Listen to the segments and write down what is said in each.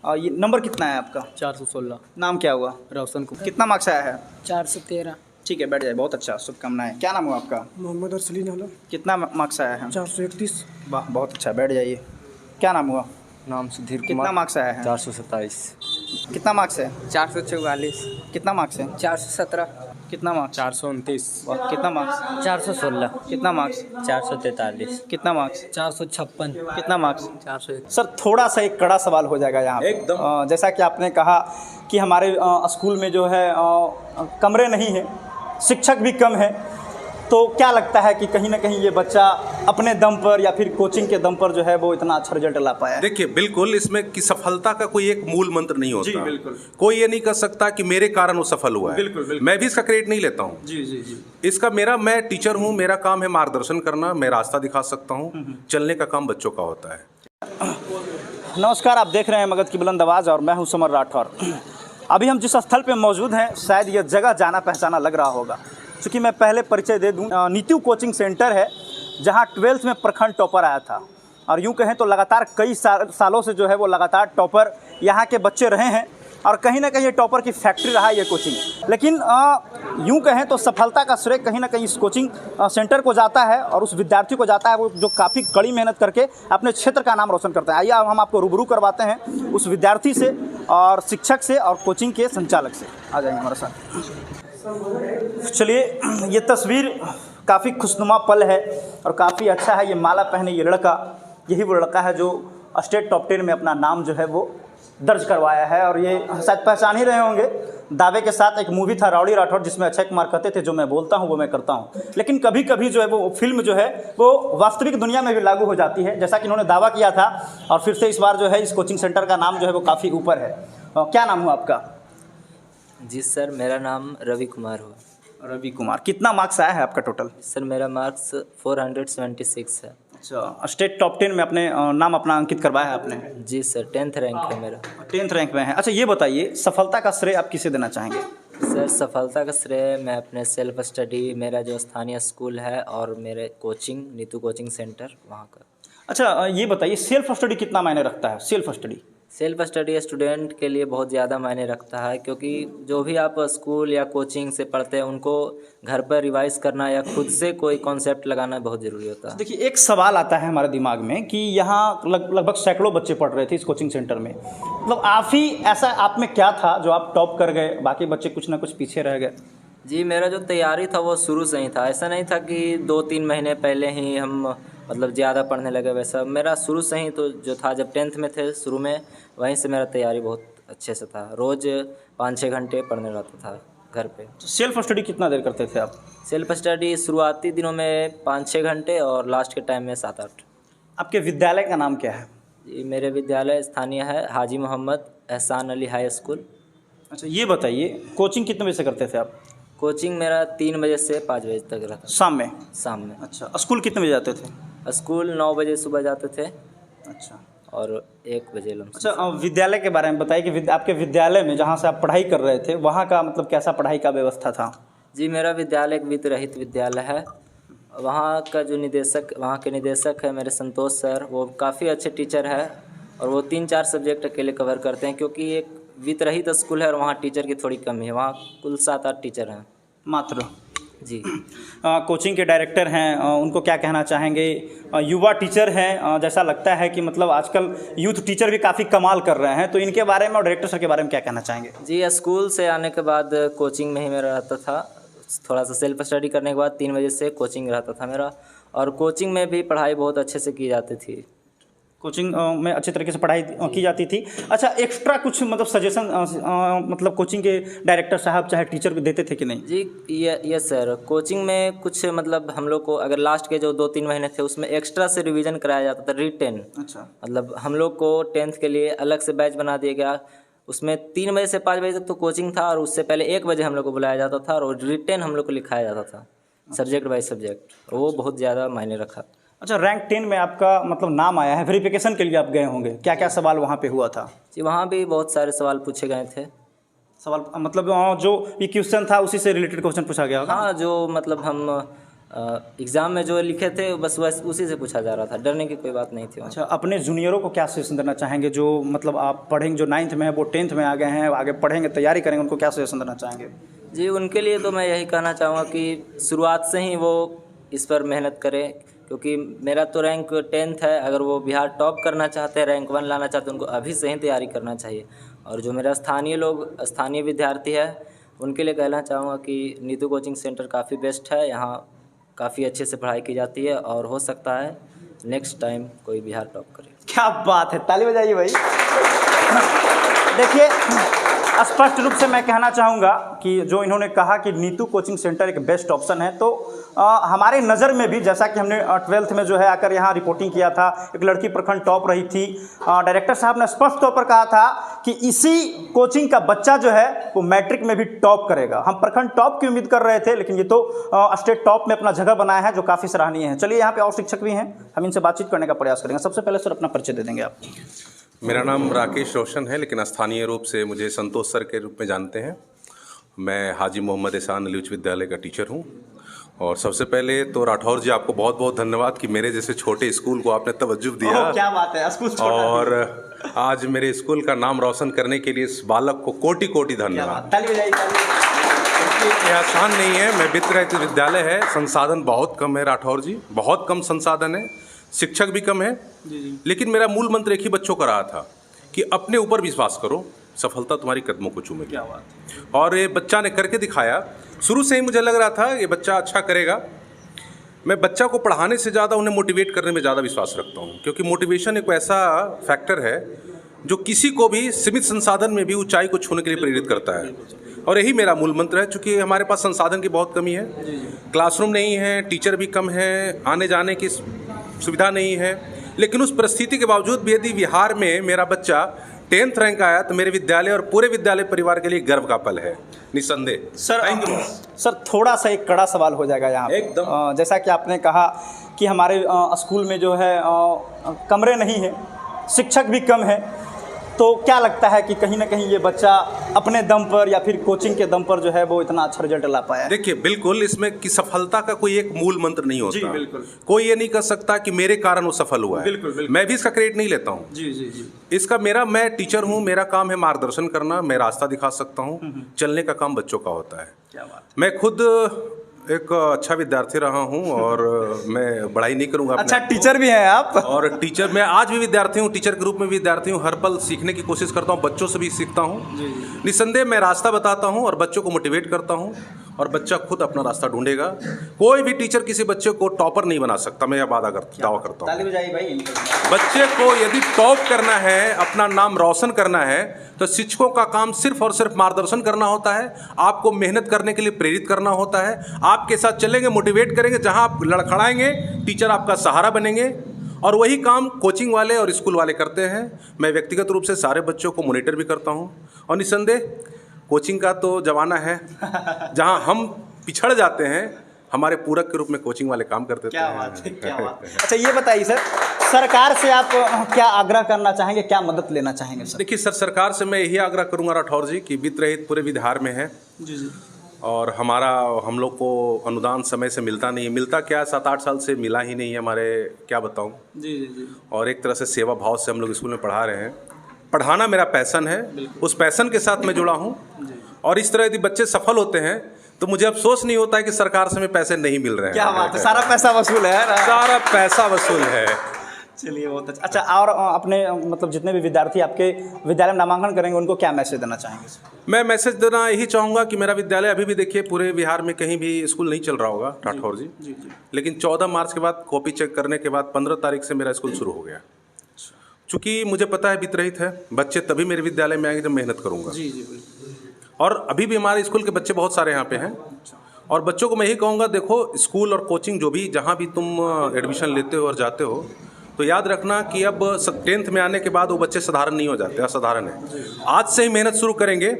ये नंबर कितना है आपका? 416। नाम क्या हुआ? रोशन को कितना मार्क्स आया है? 413। ठीक है, बैठ जाए। बहुत अच्छा, शुभकामनाएं। क्या नाम हुआ आपका? मोहम्मद अरसलीन आलम। कितना मार्क्स आया है? 431। वाह, बहुत अच्छा, बैठ जाइए। क्या नाम हुआ? नाम सुधीर कितना कुमार। मार्क्स आया है? 427। कितना मार्क्स है? 444। कितना मार्क्स है? 417। कितना मार्क्स? 429। वाह, कितना मार्क्स? 416। कितना मार्क्स? 443। कितना मार्क्स? 456। कितना मार्क्स? 401। सर, थोड़ा सा एक कड़ा सवाल हो जाएगा यहाँ पे। एकदम। जैसा कि आपने कहा कि हमारे स्कूल में जो है कमरे नहीं हैं, शिक्षक भी कम है, तो क्या लगता है कि कहीं ना कहीं ये बच्चा अपने दम पर या फिर कोचिंग के दम पर जो है वो इतना अच्छा रिजल्ट ला पाया है? देखिए, बिल्कुल इसमें कि सफलता का कोई एक मूल मंत्र नहीं होता। जी, बिल्कुल। कोई ये नहीं कर सकता कि मेरे कारण वो सफल हुआ है। बिल्कुल, बिल्कुल। मैं भी इसका क्रेडिट नहीं लेता हूँ। जी जी जी। इसका मैं टीचर हूँ, मेरा काम है मार्गदर्शन करना, मैं रास्ता दिखा सकता हूँ। चलने का काम बच्चों का होता है। नमस्कार, आप देख रहे हैं मगध की बुलंद आवाज़ और मैं हूं समर राठौर। अभी हम जिस स्थल पे मौजूद हैं, शायद यह जगह जाना पहचाना लग रहा होगा। चूँकि मैं पहले परिचय दे दूं, नीतू कोचिंग सेंटर है जहां 12th में प्रखंड टॉपर आया था, और यूं कहें तो लगातार कई सालों से जो है वो लगातार टॉपर यहां के बच्चे रहे हैं, और कहीं ना कहीं ये टॉपर की फैक्ट्री रहा है ये कोचिंग। लेकिन यूं कहें तो सफलता का श्रेय कहीं ना कहीं इस कोचिंग सेंटर को जाता है और उस विद्यार्थी को जाता है वो जो काफ़ी कड़ी मेहनत करके अपने क्षेत्र का नाम रोशन करते हैं। आइए हम आपको रूबरू करवाते हैं उस विद्यार्थी से और शिक्षक से और कोचिंग के संचालक से। आ जाएंगे हमारे साथ। चलिए, ये तस्वीर काफ़ी खुशनुमा पल है और काफ़ी अच्छा है। ये माला पहने ये लड़का, यही वो लड़का है जो स्टेट टॉप 10 में अपना नाम जो है वो दर्ज करवाया है। और ये शायद पहचान ही रहे होंगे, दावे के साथ एक मूवी था राउडी राठौर, जिसमें अक्षय कुमार कहते थे जो मैं बोलता हूँ वो मैं करता हूँ। लेकिन कभी कभी जो है वो फिल्म जो है वो वास्तविक दुनिया में भी लागू हो जाती है, जैसा कि इन्होंने दावा किया था। और फिर से इस बार जो है इस कोचिंग सेंटर का नाम जो है वो काफ़ी ऊपर है। क्या नाम हुआ आपका? जी सर, मेरा नाम रवि कुमार हुआ। रवि कुमार। कितना मार्क्स आया है आपका टोटल? सर, मेरा मार्क्स 476 है। अच्छा, स्टेट टॉप 10 में अपने नाम अपना अंकित करवाया है आपने? जी सर, 10th रैंक है मेरा। 10th रैंक में है। अच्छा, ये बताइए सफलता का श्रेय आप किसे देना चाहेंगे? सर, सफलता का श्रेय मैं अपने सेल्फ स्टडी, मेरा जो स्थानीय स्कूल है और मेरे कोचिंग नीतू कोचिंग सेंटर वहाँ का। अच्छा, ये बताइए सेल्फ स्टडी कितना मायने रखता है? सेल्फ स्टडी स्टूडेंट के लिए बहुत ज़्यादा मायने रखता है, क्योंकि जो भी आप स्कूल या कोचिंग से पढ़ते हैं उनको घर पर रिवाइज करना या खुद से कोई कॉन्सेप्ट लगाना बहुत ज़रूरी होता है। देखिए, एक सवाल आता है हमारे दिमाग में कि यहाँ लगभग सैकड़ों बच्चे पढ़ रहे थे इस कोचिंग सेंटर में, मतलब आप ही ऐसा आप में क्या था जो आप टॉप कर गए, बाकी बच्चे कुछ ना कुछ पीछे रह गए? जी, मेरा जो तैयारी था वो शुरू से ही था। ऐसा नहीं था कि 2-3 महीने पहले ही हम मतलब ज़्यादा पढ़ने लगे, वैसा मेरा शुरू से ही तो जो था, जब 10th में थे शुरू में, वहीं से मेरा तैयारी बहुत अच्छे से था। रोज़ 5-6 घंटे पढ़ने रहता था घर पे। तो सेल्फ स्टडी कितना देर करते थे आप? सेल्फ स्टडी शुरुआती दिनों में 5-6 घंटे और लास्ट के टाइम में 7-8। आपके विद्यालय का नाम क्या है? जी, मेरे विद्यालय स्थानीय है हाजी मोहम्मद एहसान अली हाई स्कूल। अच्छा, ये बताइए कोचिंग कितने बजे से करते थे आप? कोचिंग मेरा 3 बजे से 5 बजे तक रहता। शाम में? शाम में। अच्छा, स्कूल कितने बजे जाते थे? स्कूल 9 बजे सुबह जाते थे। अच्छा, और 1 बजे लंच। अच्छा, विद्यालय के बारे में बताइए कि आपके विद्यालय में जहाँ से आप पढ़ाई कर रहे थे वहाँ का मतलब कैसा पढ़ाई का व्यवस्था था? जी, मेरा विद्यालय एक वित्त रहित विद्यालय है। वहाँ का जो वहाँ के निदेशक है मेरे संतोष सर, वो काफ़ी अच्छे टीचर है और वो 3-4 सब्जेक्ट अकेले कवर करते हैं, क्योंकि एक वित्त रहित स्कूल है और वहाँ टीचर की थोड़ी कमी है। वहाँ कुल 7-8 टीचर हैं मात्र। जी। कोचिंग के डायरेक्टर हैं, उनको क्या कहना चाहेंगे? युवा टीचर हैं, जैसा लगता है कि मतलब आजकल यूथ टीचर भी काफ़ी कमाल कर रहे हैं, तो इनके बारे में और डायरेक्टर सर के बारे में क्या कहना चाहेंगे? जी, स्कूल से आने के बाद कोचिंग में ही मेरा रहता था। थोड़ा सा सेल्फ स्टडी करने के बाद 3 बजे से कोचिंग रहता था मेरा, और कोचिंग में भी पढ़ाई बहुत अच्छे से की जाती थी। कोचिंग में अच्छे तरीके से पढ़ाई की जाती थी। अच्छा, एक्स्ट्रा कुछ मतलब सजेशन मतलब कोचिंग के डायरेक्टर साहब चाहे टीचर भी देते थे कि नहीं? जी, ये सर, कोचिंग में कुछ मतलब हम लोग को अगर लास्ट के जो 2-3 महीने थे उसमें एक्स्ट्रा से रिवीजन कराया जाता था, रिटेन। अच्छा, मतलब हम लोग को 10th के लिए अलग से बैच बना दिया गया। उसमें 3 बजे से 5 बजे तक तो कोचिंग था, और उससे पहले 1 बजे हम लोग को बुलाया जाता था और रिटेन हम लोग को लिखाया जाता था सब्जेक्ट बाई सब्जेक्ट। वो बहुत ज़्यादा मायने रखा। अच्छा, रैंक 10 में आपका मतलब नाम आया है, वेरिफिकेशन के लिए आप गए होंगे, क्या क्या सवाल वहाँ पे हुआ था? जी, वहाँ भी बहुत सारे सवाल पूछे गए थे। सवाल मतलब जो भी क्वेश्चन था उसी से रिलेटेड क्वेश्चन पूछा गया होगा? हाँ, जो मतलब हम एग्ज़ाम में जो लिखे थे बस उसी से पूछा जा रहा था, डरने की कोई बात नहीं थी वहाँ। अच्छा, अपने जूनियरों को क्या सजेशन देना चाहेंगे जो मतलब आप पढ़ेंगे, जो 9th में है वो 10th में आ गए हैं, आगे पढ़ेंगे, तैयारी करेंगे, उनको क्या सजेशन देना चाहेंगे? जी, उनके लिए तो मैं यही कहना चाहूँगा कि शुरुआत से ही वो इस पर मेहनत करें, क्योंकि मेरा तो रैंक 10th है। अगर वो बिहार टॉप करना चाहते हैं, रैंक 1 लाना चाहते हैं, उनको अभी से ही तैयारी करना चाहिए। और जो मेरा स्थानीय विद्यार्थी है उनके लिए कहना चाहूँगा कि नीतू कोचिंग सेंटर काफ़ी बेस्ट है, यहाँ काफ़ी अच्छे से पढ़ाई की जाती है और हो सकता है नेक्स्ट टाइम कोई बिहार टॉप करे। क्या बात है, ताली बजाइए भाई। देखिए, स्पष्ट रूप से मैं कहना चाहूँगा कि जो इन्होंने कहा कि नीतू कोचिंग सेंटर एक बेस्ट ऑप्शन है, तो हमारे नज़र में भी, जैसा कि हमने 12th में जो है आकर यहाँ रिपोर्टिंग किया था, एक लड़की प्रखंड टॉप रही थी। डायरेक्टर साहब ने स्पष्ट तौर पर कहा था कि इसी कोचिंग का बच्चा जो है वो मैट्रिक में भी टॉप करेगा। हम प्रखंड टॉप की उम्मीद कर रहे थे, लेकिन ये तो स्टेट टॉप में अपना जगह बनाया है, जो काफ़ी सराहनीय है। चलिए, यहाँ पे और शिक्षक भी हैं, हम इनसे बातचीत करने का प्रयास करेंगे। सबसे पहले सर अपना परिचय दे देंगे आप? मेरा नाम राकेश रोशन है, लेकिन स्थानीय रूप से मुझे संतोष सर के रूप में जानते हैं। मैं हाजी मोहम्मद एहसान अली उच्च विद्यालय का टीचर हूँ। और सबसे पहले तो राठौर जी, आपको बहुत बहुत धन्यवाद कि मेरे जैसे छोटे स्कूल को आपने तवज्जो दिया। क्या बात है, स्कूल छोटा और आज मेरे स्कूल का नाम रोशन करने के लिए इस बालक को कोटि कोटि धन्यवाद। यह आसान नहीं है। मैं वित्त रहित विद्यालय है, संसाधन बहुत कम है राठौर जी, बहुत कम संसाधन है, शिक्षक भी कम है। लेकिन मेरा मूल मंत्र एक ही बच्चों का रहा था कि अपने ऊपर विश्वास करो, सफलता तुम्हारी कदमों को चूमेगी। क्या बात है। और ये बच्चा ने करके दिखाया। शुरू से ही मुझे लग रहा था ये बच्चा अच्छा करेगा। मैं बच्चा को पढ़ाने से ज़्यादा उन्हें मोटिवेट करने में ज़्यादा विश्वास रखता हूँ, क्योंकि मोटिवेशन एक ऐसा फैक्टर है जो किसी को भी सीमित संसाधन में भी ऊंचाई को छूने के लिए प्रेरित करता है। और यही मेरा मूल मंत्र है। चूँकि हमारे पास संसाधन की बहुत कमी है, क्लासरूम नहीं है, टीचर भी कम है, आने जाने की सुविधा नहीं है, लेकिन उस परिस्थिति के बावजूद भी यदि बिहार में मेरा बच्चा 10th रैंक आया तो मेरे विद्यालय और पूरे विद्यालय परिवार के लिए गर्व का पल है, निस्संदेह। सर थोड़ा सा एक कड़ा सवाल हो जाएगा यहाँ पे। एकदम। जैसा कि आपने कहा कि हमारे स्कूल में जो है कमरे नहीं है, शिक्षक भी कम है, तो क्या लगता है कि कहीं ना कहीं ये बच्चा अपने दम पर या फिर कोचिंग के दम पर जो है वो इतना अच्छा रिजल्ट ला पाया है? देखिए, बिल्कुल इसमें कि सफलता का कोई एक मूल मंत्र नहीं होता। जी, बिल्कुल। कोई ये नहीं कर सकता कि मेरे कारण वो सफल हुआ है। बिल्कुल। मैं भी इसका क्रेडिट नहीं लेता हूँ। जी। इसका मैं टीचर हूँ, मेरा काम है मार्गदर्शन करना, मैं रास्ता दिखा सकता हूँ। चलने का काम बच्चों का होता है। क्या बात। मैं खुद एक अच्छा विद्यार्थी रहा हूँ और मैं बड़ाई नहीं करूँगा। अच्छा, टीचर भी हैं आप? और टीचर, मैं आज भी विद्यार्थी हूँ, टीचर के रूप में विद्यार्थी हूँ। हर पल सीखने की कोशिश करता हूँ, बच्चों से भी सीखता हूँ। निस्संदेह मैं रास्ता बताता हूँ और बच्चों को मोटिवेट करता हूँ, और बच्चा खुद अपना रास्ता ढूंढेगा। कोई भी टीचर किसी बच्चे को टॉपर नहीं बना सकता, मैं यह दावा करता हूँ। बच्चे को यदि टॉप करना है, अपना नाम रोशन करना है, तो शिक्षकों का काम सिर्फ और सिर्फ मार्गदर्शन करना होता है, आपको मेहनत करने के लिए प्रेरित करना होता है, आपके साथ चलेंगे, मोटिवेट करेंगे, जहां आप लड़खड़ाएंगे टीचर आपका सहारा बनेंगे। और वही काम कोचिंग वाले और स्कूल वाले करते हैं। मैं व्यक्तिगत रूप से सारे बच्चों को मॉनिटर भी करता हूं। और निस्संदेह कोचिंग का तो जमाना है जहां हम पिछड़ जाते हैं, हमारे पूरक के रूप में कोचिंग वाले काम करते हैं। क्या बात है। अच्छा, ये बताइए सर, सरकार से आप क्या आग्रह करना चाहेंगे, क्या मदद लेना चाहेंगे सर? देखिए सर, सरकार से मैं यही आग्रह करूंगा राठौर जी कि वित्त रहित पूरे बिहार में है। जी। और हम लोग को अनुदान समय से मिलता नहीं है। मिलता क्या, 7-8 साल से मिला ही नहीं है हमारे, क्या बताऊं। जी। और एक तरह से सेवा भाव से हम लोग स्कूल में पढ़ा रहे हैं। पढ़ाना मेरा पैशन है, उस पैशन के साथ मैं जुड़ा हूं। और इस तरह यदि बच्चे सफल होते हैं तो मुझे अफसोस नहीं होता है कि सरकार से हमें पैसे नहीं मिल रहे हैं। क्या बात है, सारा पैसा वसूल है ना? सारा पैसा वसूल है। चलिए, बहुत अच्छा। और अपने मतलब जितने भी विद्यार्थी आपके विद्यालय में नामांकन करेंगे उनको क्या मैसेज देना चाहेंगे? मैं मैसेज देना यही चाहूँगा कि मेरा विद्यालय अभी भी, देखिए, पूरे बिहार में कहीं भी स्कूल नहीं चल रहा होगा राठौर जी, लेकिन 14 मार्च के बाद कॉपी चेक करने के बाद 15 तारीख से मेरा स्कूल शुरू हो गया। चूँकि मुझे पता है वित्त रहित है, बच्चे तभी मेरे विद्यालय में आएंगे जब मेहनत करूँगा। और अभी भी हमारे स्कूल के बच्चे बहुत सारे यहाँ पे हैं। और बच्चों को मैं यही कहूँगा, देखो, स्कूल और कोचिंग जो भी, जहाँ भी तुम एडमिशन लेते हो और जाते हो, तो याद रखना कि अब 10th में आने के बाद वो बच्चे साधारण नहीं हो जाते, असाधारण है। आज से ही मेहनत शुरू करेंगे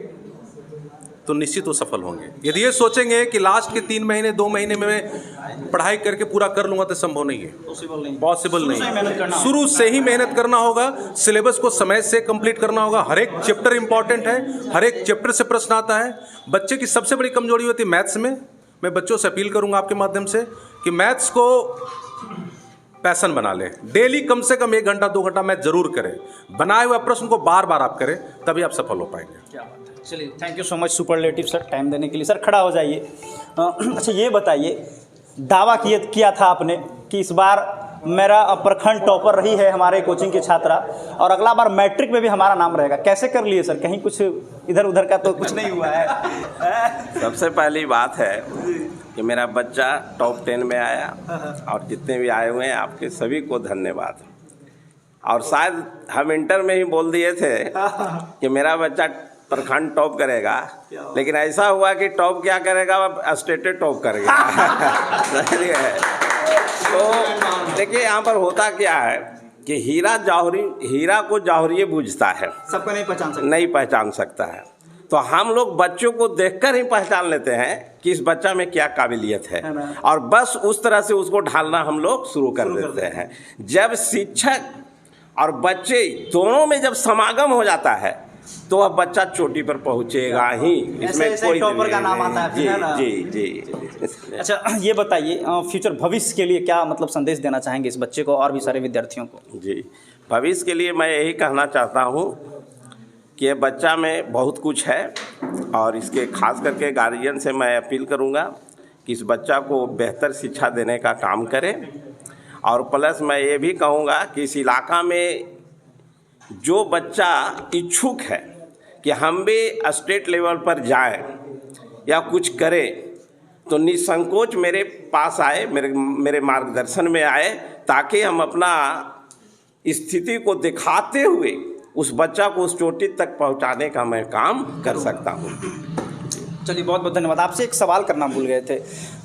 तो निश्चित वो सफल होंगे। यदि ये सोचेंगे कि लास्ट के 3 महीने 2 महीने में मैं पढ़ाई करके पूरा कर लूँगा, तो संभव नहीं है, पॉसिबल नहीं। शुरू से ही मेहनत करना होगा, सिलेबस को समय से कंप्लीट करना होगा। हर एक चैप्टर इंपॉर्टेंट है, हर एक चैप्टर से प्रश्न आता है। बच्चे की सबसे बड़ी कमजोरी होती है मैथ्स में। मैं बच्चों से अपील करूंगा आपके माध्यम से कि मैथ्स को पैशन बना लें। डेली कम से कम 1 घंटा 2 घंटा मैथ जरूर करें। बनाए हुए प्रश्न को बार बार आप करें, तभी आप सफल हो पाएंगे। क्या बात है। चलिए, thank you so much superlative sir, time देने के लिए। सर खड़ा हो जाइए। अच्छा ये बताइए, दावा किया था आपने कि इस बार मेरा प्रखंड टॉपर रही है हमारे कोचिंग की छात्रा, और अगला बार मैट्रिक में भी हमारा नाम रहेगा। कैसे कर लिए सर? कहीं कुछ इधर उधर का तो कुछ नहीं हुआ है? सबसे पहली बात है कि मेरा बच्चा टॉप 10 में आया, और जितने भी आए हुए हैं आपके सभी को धन्यवाद। और शायद हम इंटर में ही बोल दिए थे कि मेरा बच्चा प्रखंड टॉप करेगा, लेकिन ऐसा हुआ कि टॉप क्या करेगा, स्टेट टॉप करेगा। तो देखिए यहाँ पर होता क्या है कि हीरा को जौहरी बूझता है, सबको नहीं पहचान सकता है। तो हम लोग बच्चों को देखकर ही पहचान लेते हैं कि इस बच्चा में क्या काबिलियत है, और बस उस तरह से उसको ढालना हम लोग शुरू कर देते हैं। जब शिक्षक और बच्चे दोनों में जब समागम हो जाता है तो वह बच्चा चोटी पर पहुंचेगा ही, इसमें कोई टॉपर का नाम आता है। जी। अच्छा ये बताइए, फ्यूचर भविष्य के लिए क्या मतलब संदेश देना चाहेंगे इस बच्चे को और भी सारे विद्यार्थियों को? जी, भविष्य के लिए मैं यही कहना चाहता हूँ कि ये बच्चा में बहुत कुछ है, और इसके खास करके गार्जियन से मैं अपील करूँगा कि इस बच्चा को बेहतर शिक्षा देने का काम करें। और प्लस मैं ये भी कहूँगा कि इस इलाका में जो बच्चा इच्छुक है कि हम भी स्टेट लेवल पर जाएं या कुछ करें, तो निसंकोच मेरे पास आए, मेरे मार्गदर्शन में आए, ताकि हम अपना स्थिति को दिखाते हुए उस बच्चा को उस चोटी तक पहुंचाने का मैं काम कर सकता हूं। चलिए, बहुत बहुत धन्यवाद। आपसे एक सवाल करना भूल गए थे।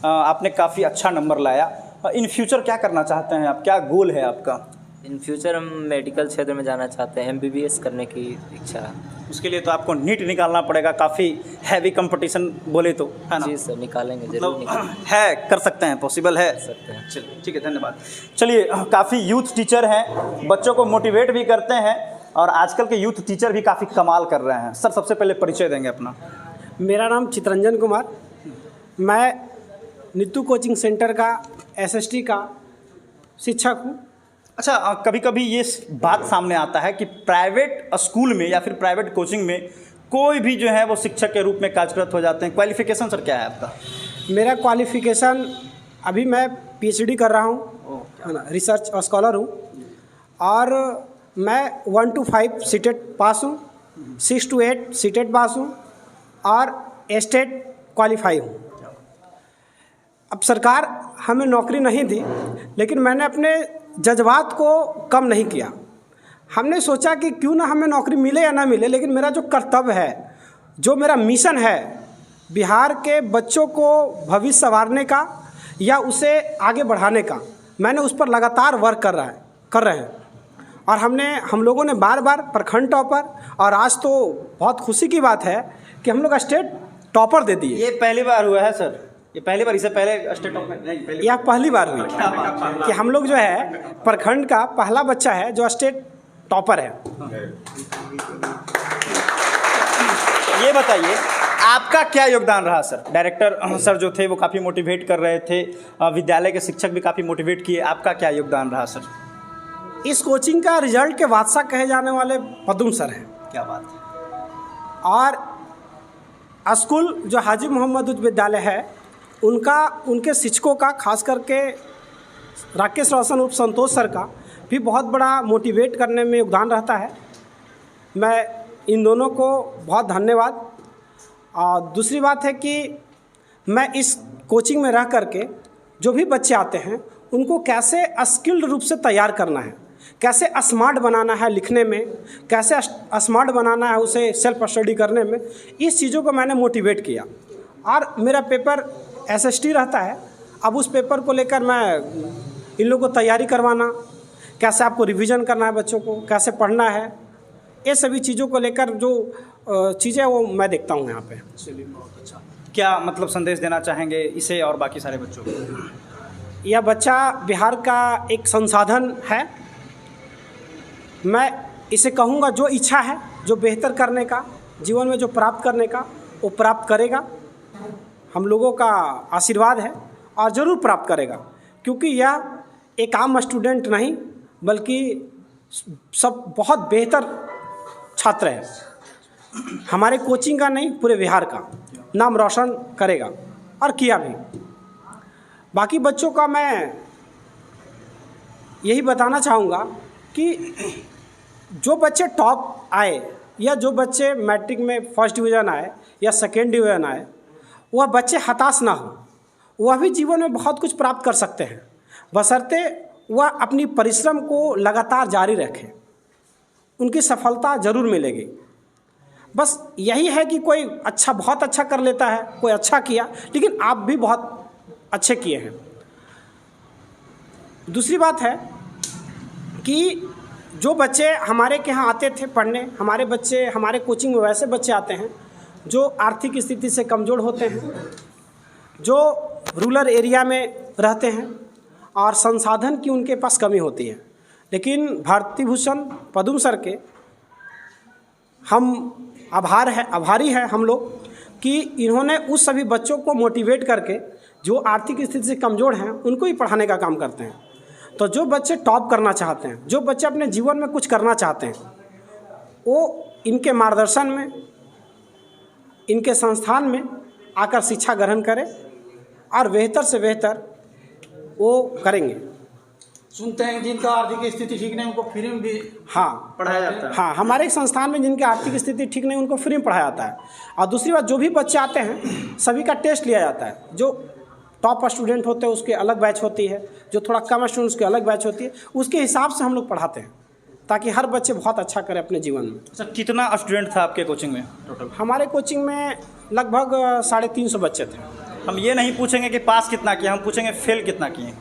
आपने काफ़ी अच्छा नंबर लाया। इन फ्यूचर क्या करना चाहते हैं आप? क्या गोल है आपका? इन फ्यूचर हम मेडिकल क्षेत्र में जाना चाहते हैं, MBBS करने की इच्छा है। उसके लिए तो आपको नीट निकालना पड़ेगा, काफ़ी हैवी कंपटीशन बोले तो, है ना? जी सर, निकालेंगे, जरूर निकालेंगे। है, कर सकते हैं, पॉसिबल है? कर सकते हैं। चलिए, ठीक है, धन्यवाद। चलिए, काफ़ी यूथ टीचर हैं, बच्चों को मोटिवेट भी करते हैं, और आजकल के यूथ टीचर भी काफ़ी कमाल कर रहे हैं। सर सबसे पहले परिचय देंगे अपना? मेरा नाम चितरंजन कुमार, मैं नीतू कोचिंग सेंटर का SST का शिक्षक हूँ। अच्छा, कभी कभी ये बात सामने आता है कि प्राइवेट स्कूल में या फिर प्राइवेट कोचिंग में कोई भी जो है वो शिक्षक के रूप में कार्यरत हो जाते हैं। क्वालिफिकेशन सर क्या है आपका? मेरा क्वालिफिकेशन अभी मैं PhD कर रहा हूँ, है ना, रिसर्च और स्कॉलर हूँ, और मैं 1 to 5 सीटेट पास हूँ, 6 to 8 सीटेट पास हूँ, और स्टेट क्वालिफाई हूँ। अब सरकार हमें नौकरी नहीं दी, लेकिन मैंने अपने जज्बात को कम नहीं किया। हमने सोचा कि क्यों ना हमें नौकरी मिले या ना मिले, लेकिन मेरा जो कर्तव्य है, जो मेरा मिशन है, बिहार के बच्चों को भविष्य संवारने का या उसे आगे बढ़ाने का, मैंने उस पर लगातार वर्क कर रहे हैं। और हम लोगों ने बार बार प्रखंड टॉपर, और आज तो बहुत खुशी की बात है कि हम लोग स्टेट टॉपर दे दिए। ये पहली बार हुआ है सर? ये पहली बार? इससे पहले स्टेट टॉपर नहीं? यह पहली बार हुई कि हम लोग जो है प्रखंड का पहला बच्चा है जो स्टेट टॉपर है। ये बताइए, आपका क्या योगदान रहा सर? डायरेक्टर सर जो थे वो काफ़ी मोटिवेट कर रहे थे, विद्यालय के शिक्षक भी काफ़ी मोटिवेट किए, आपका क्या योगदान रहा सर? इस कोचिंग का रिजल्ट के बादशाह कहे जाने वाले पदुम सर हैं। क्या बात है। और स्कूल जो हाजी मोहम्मद उच्च विद्यालय है, उनके शिक्षकों का, खास करके राकेश रोशन उर्फ संतोष सर का भी बहुत बड़ा मोटिवेट करने में योगदान रहता है। मैं इन दोनों को बहुत धन्यवाद। और दूसरी बात है कि मैं इस कोचिंग में रह करके जो भी बच्चे आते हैं उनको कैसे स्किल्ड रूप से तैयार करना है, कैसे स्मार्ट बनाना है लिखने में, कैसे स्मार्ट बनाना है उसे सेल्फ स्टडी करने में, इस चीज़ों को मैंने मोटिवेट किया। और मेरा पेपर SST रहता है। अब उस पेपर को लेकर मैं इन लोगों को तैयारी करवाना, कैसे आपको रिवीजन करना है बच्चों को, कैसे पढ़ना है, ये सभी चीज़ों को लेकर जो चीज़ें वो मैं देखता हूँ यहाँ पे। चलिए, बहुत अच्छा। क्या मतलब संदेश देना चाहेंगे इसे और बाकी सारे बच्चों को? यह बच्चा बिहार का एक संसाधन है। मैं इसे कहूँगा, जो इच्छा है, जो बेहतर करने का, जीवन में जो प्राप्त करने का, वो प्राप्त करेगा। हम लोगों का आशीर्वाद है और ज़रूर प्राप्त करेगा, क्योंकि यह एक आम स्टूडेंट नहीं बल्कि सब बहुत बेहतर छात्र है। हमारे कोचिंग का नहीं, पूरे बिहार का नाम रोशन करेगा और किया भी। बाकी बच्चों का मैं यही बताना चाहूँगा कि जो बच्चे टॉप आए या जो बच्चे मैट्रिक में फर्स्ट डिवीज़न आए या सेकेंड डिवीज़न आए, वह बच्चे हताश ना हो। वह भी जीवन में बहुत कुछ प्राप्त कर सकते हैं, बशर्ते वह अपनी परिश्रम को लगातार जारी रखें। उनकी सफलता ज़रूर मिलेगी। बस यही है कि कोई अच्छा, बहुत अच्छा कर लेता है, कोई अच्छा किया, लेकिन आप भी बहुत अच्छे किए हैं। दूसरी बात है कि जो बच्चे हमारे के यहाँ आते थे पढ़ने, हमारे बच्चे हमारे कोचिंग में वैसे बच्चे आते हैं जो आर्थिक स्थिति से कमज़ोर होते हैं, जो रूरल एरिया में रहते हैं और संसाधन की उनके पास कमी होती है। लेकिन भारती भूषण पद्म सर के हम आभारी हैं हम लोग कि इन्होंने उस सभी बच्चों को मोटिवेट करके जो आर्थिक स्थिति से कमज़ोर हैं उनको ही पढ़ाने का काम करते हैं। तो जो बच्चे टॉप करना चाहते हैं, जो बच्चे अपने जीवन में कुछ करना चाहते हैं, वो इनके मार्गदर्शन में, इनके संस्थान में आकर शिक्षा ग्रहण करें और बेहतर से बेहतर वो करेंगे। सुनते हैं जिनका आर्थिक स्थिति ठीक नहीं उनको फ्री में भी हाँ पढ़ाया जाता है। हाँ, हमारे संस्थान में जिनकी आर्थिक स्थिति ठीक नहीं उनको फ्री में पढ़ाया जाता है। और दूसरी बात, जो भी बच्चे आते हैं सभी का टेस्ट लिया जाता है। जो टॉप स्टूडेंट होते हैं उसके अलग बैच होती है, जो थोड़ा कम स्टूडेंट उसकी अलग बैच होती है। उसके हिसाब से हम लोग पढ़ाते हैं ताकि हर बच्चे बहुत अच्छा करे अपने जीवन में। सर कितना स्टूडेंट था आपके कोचिंग में टोटल? हमारे कोचिंग में लगभग 350 बच्चे थे। हम ये नहीं पूछेंगे कि पास कितना किए, हम पूछेंगे फेल कितना किए।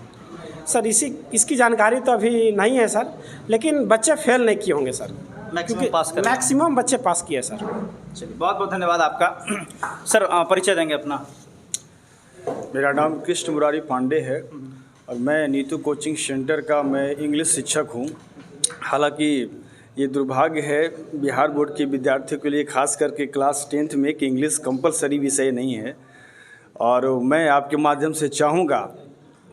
सर इसकी जानकारी तो अभी नहीं है सर, लेकिन बच्चे फेल नहीं किए होंगे सर, मैक्सिमम पास कर। मैक्सिमम बच्चे पास किए सर। चलिए, बहुत बहुत धन्यवाद आपका। सर परिचय देंगे अपना? मेरा नाम कृष्ण मुरारी पांडे है और मैं नीतू कोचिंग सेंटर का मैं इंग्लिश शिक्षक हूँ। हालांकि ये दुर्भाग्य है बिहार बोर्ड के विद्यार्थियों के लिए, खास करके क्लास 10th में, कि इंग्लिश कंपलसरी विषय नहीं है। और मैं आपके माध्यम से चाहूँगा,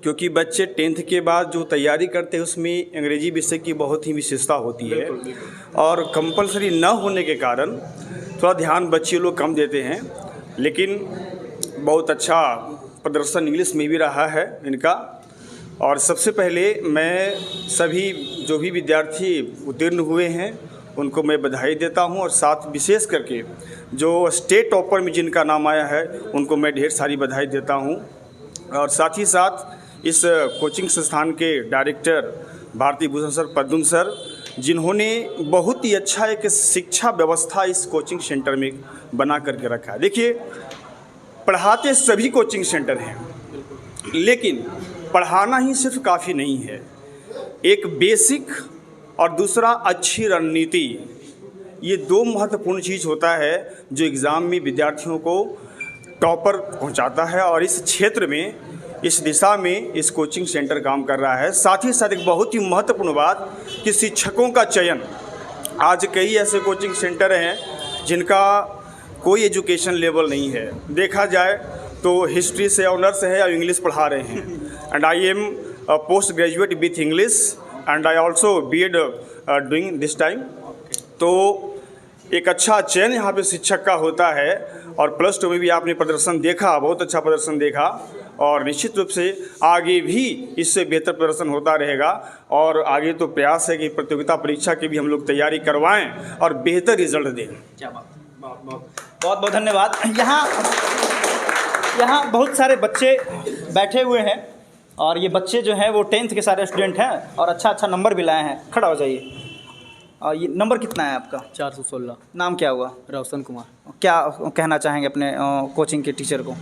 क्योंकि बच्चे 10th के बाद जो तैयारी करते हैं उसमें अंग्रेजी विषय की बहुत ही विशेषता होती है और कंपलसरी न होने के कारण थोड़ा ध्यान बच्चे लोग कम देते हैं। लेकिन बहुत अच्छा प्रदर्शन इंग्लिश में भी रहा है इनका। और सबसे पहले मैं सभी जो भी विद्यार्थी उत्तीर्ण हुए हैं उनको मैं बधाई देता हूं और साथ विशेष करके जो स्टेट टॉपर में जिनका नाम आया है उनको मैं ढेर सारी बधाई देता हूं। और साथ ही साथ इस कोचिंग संस्थान के डायरेक्टर भारती भूषण सर, पद्म सर, जिन्होंने बहुत ही अच्छा एक शिक्षा व्यवस्था इस कोचिंग सेंटर में बना करके रखा है। देखिए, पढ़ाते सभी कोचिंग सेंटर हैं, लेकिन पढ़ाना ही सिर्फ काफ़ी नहीं है। एक बेसिक और दूसरा अच्छी रणनीति, ये दो महत्वपूर्ण चीज़ होता है जो एग्ज़ाम में विद्यार्थियों को टॉपर पहुंचाता है। और इस क्षेत्र में, इस दिशा में इस कोचिंग सेंटर काम कर रहा है। साथ ही साथ एक बहुत ही महत्वपूर्ण बात कि शिक्षकों का चयन, आज कई ऐसे कोचिंग सेंटर हैं जिनका कोई एजुकेशन लेवल नहीं है। देखा जाए तो हिस्ट्री से ऑनर्स है और इंग्लिश पढ़ा रहे हैं। And I am post graduate with English and I also BEd doing this time. तो एक अच्छा चयन यहाँ पे शिक्षक का होता है। और +2 में भी आपने प्रदर्शन देखा, बहुत अच्छा प्रदर्शन देखा और निश्चित रूप से आगे भी इससे बेहतर प्रदर्शन होता रहेगा। और आगे तो प्रयास है कि प्रतियोगिता परीक्षा की भी हम लोग तैयारी करवाएं और बेहतर रिजल्ट दें। क्या बात, बहुत बहुत धन्यवाद। यहाँ बहुत सारे बच्चे बैठे हुए हैं और ये बच्चे जो हैं वो 10th के सारे स्टूडेंट हैं और अच्छा नंबर भी लाए हैं। खड़ा हो जाइए। और ये नंबर कितना है आपका? 416। नाम क्या हुआ? रोशन कुमार। क्या कहना चाहेंगे अपने कोचिंग के टीचर को?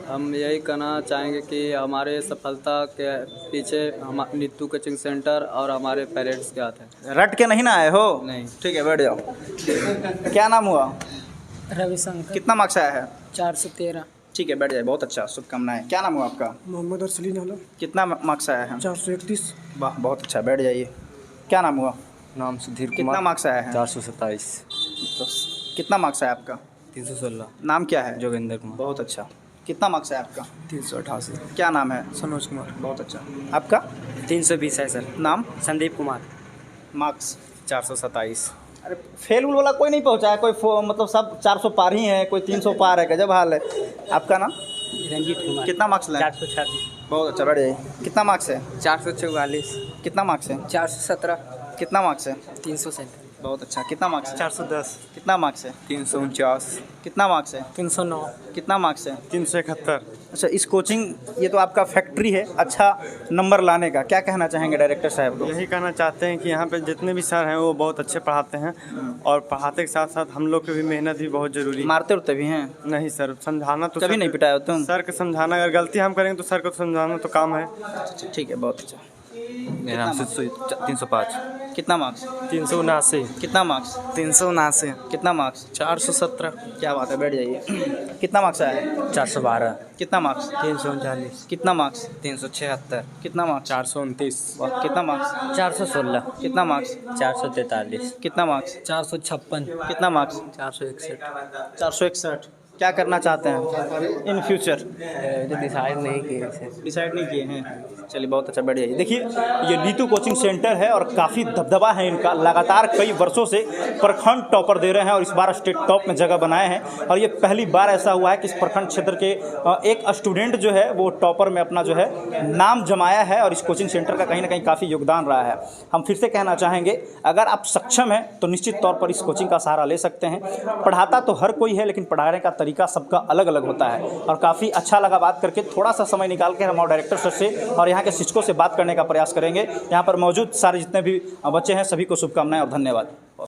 हम यही कहना चाहेंगे कि हमारे सफलता के पीछे हम नीतू कोचिंग सेंटर और हमारे पेरेंट्स के हाथ है। रट के नहीं ना आए हो? नहीं। ठीक है, बैठ जाओ। क्या नाम हुआ? रविशंकर। कितना मार्क्स आया है? 413। ठीक है, बैठ जाए। बहुत अच्छा, शुभकामनाएं। क्या नाम हुआ आपका? मोहम्मद अरसलीन आलम। कितना मार्क्स आया है? 431। वाह, बहुत अच्छा, बैठ जाइए। क्या नाम हुआ? नाम सुधीर कुमार। कितना मार्क्स आया है? 427। तो कितना मार्क्स आया आपका? 316। नाम क्या है? जोगिंदर कुमार। बहुत अच्छा। कितना मार्क्स है आपका? 388। क्या नाम है? सनोज कुमार। बहुत अच्छा। आपका 320 है सर। नाम? संदीप कुमार। मार्क्स? 427। अरे फेल उल वाला कोई नहीं पहुंचा है, कोई मतलब सब 400 पार ही है, कोई 300 पार है, गजब हाल है। आपका नाम? रंजीत कुमार। कितना मार्क्स लाए? 436। बहुत अच्छा, बढ़िया। कितना मार्क्स है? 444। कितना मार्क्स है? 417। कितना मार्क्स है? 337। बहुत अच्छा। कितना मार्क्स है? 410। कितना मार्क्स है? 349। कितना मार्क्स है? 309। कितना मार्क्स है? 371। अच्छा, इस कोचिंग, ये तो आपका फैक्ट्री है अच्छा नंबर लाने का, क्या कहना चाहेंगे डायरेक्टर साहब को? यही कहना चाहते हैं कि यहाँ पे जितने भी सर हैं वो बहुत अच्छे पढ़ाते हैं और पढ़ाते के साथ साथ हम लोग की भी मेहनत भी बहुत ज़रूरी है। मारते उरते भी हैं? नहीं सर, समझाना तो कभी नहीं पिटाया हो तुम? सर को समझाना, अगर गलती हम करेंगे तो सर को समझाना तो काम है। ठीक है, बहुत अच्छा। मेरा नाम 305। कितना मार्क्स? 379। कितना मार्क्स? 379। कितना मार्क्स? 417। क्या बात है, बैठ जाइए। कितना मार्क्स आया है? 412। कितना मार्क्स? 339। कितना मार्क्स? 376। कितना मार्क्स? 429। कितना मार्क्स? 416। कितना मार्क्स? 443। कितना मार्क्स? 456। कितना मार्क्स? 461। 461। क्या करना चाहते हैं इन फ्यूचर? डिसाइड नहीं किए थे। डिसाइड नहीं किए हैं। चलिए, बहुत अच्छा, बढ़िया। देखिए, ये नीतू कोचिंग सेंटर है और काफ़ी दबदबा है इनका, लगातार कई वर्षों से प्रखंड टॉपर दे रहे हैं और इस बार स्टेट टॉप में जगह बनाए हैं। और ये पहली बार ऐसा हुआ है कि इस प्रखंड क्षेत्र के एक स्टूडेंट जो है वो टॉपर में अपना जो है नाम जमाया है और इस कोचिंग सेंटर का कहीं ना कहीं काफ़ी योगदान रहा है। हम फिर से कहना चाहेंगे, अगर आप सक्षम हैं तो निश्चित तौर पर इस कोचिंग का सहारा ले सकते हैं। पढ़ाता तो हर कोई है, लेकिन पढ़ाने का तरीका सबका अलग अलग होता है। और काफ़ी अच्छा लगा बात करके, थोड़ा सा समय निकाल के हम और डायरेक्टर सर से और यहाँ के शिक्षकों से बात करने का प्रयास करेंगे। यहाँ पर मौजूद सारे जितने भी बच्चे हैं सभी को शुभकामनाएं और धन्यवाद।